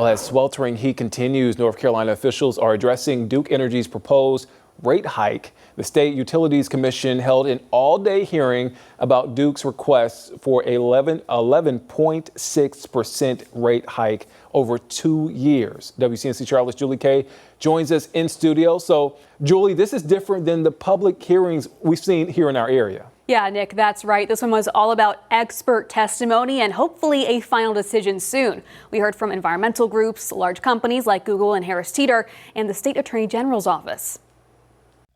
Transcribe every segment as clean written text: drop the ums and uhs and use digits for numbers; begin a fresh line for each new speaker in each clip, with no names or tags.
Well, as sweltering heat continues, North Carolina officials are addressing Duke Energy's proposed rate hike. The State Utilities Commission held an all-day hearing about Duke's request for 11.6% rate hike over 2 years. WCNC Charlotte's Julie Kay joins us in studio. So, Julie, this is different than the public hearings we've seen here in our area.
Yeah, Nick, that's right. This one was all about expert testimony and hopefully a final decision soon. We heard from environmental groups, large companies like Google and Harris Teeter, and the State Attorney General's office.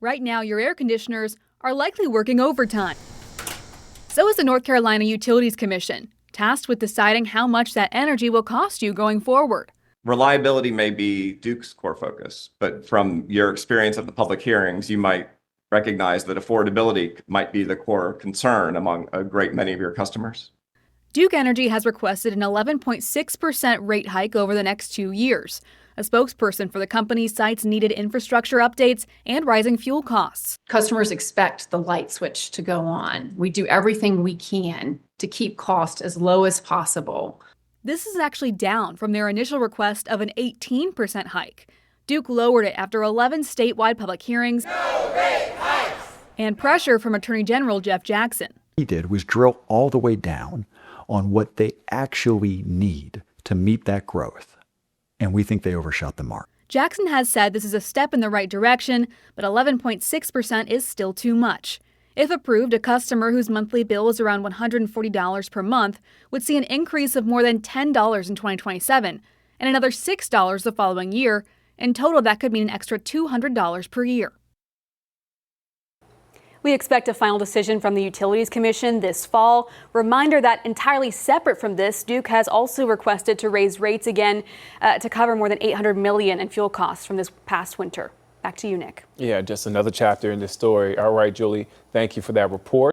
Right now, your air conditioners are likely working overtime. So is the North Carolina Utilities Commission, tasked with deciding how much that energy will cost you going forward.
Reliability may be Duke's core focus, but from your experience of the public hearings, you might recognize that affordability might be the core concern among a great many of your customers.
Duke Energy has requested an 11.6% rate hike over the next 2 years. A spokesperson for the company cites needed infrastructure updates and rising fuel costs.
Customers expect the light switch to go on. We do everything we can to keep cost as low as possible.
This is actually down from their initial request of an 18% hike. Duke lowered it after 11 statewide public hearings and pressure from Attorney General Jeff Jackson.
What he did was drill all the way down on what they actually need to meet that growth. And we think they overshot the mark.
Jackson has said this is a step in the right direction, but 11.6% is still too much. If approved, a customer whose monthly bill is around $140 per month would see an increase of more than $10 in 2027 and another $6 the following year. In total, that could mean an extra $200 per year.
We expect a final decision from the Utilities Commission this fall. Reminder that entirely separate from this, Duke has also requested to raise rates again to cover more than $800 million in fuel costs from this past winter. Back to you, Nick.
Yeah, just another chapter in this story. All right, Julie, thank you for that report.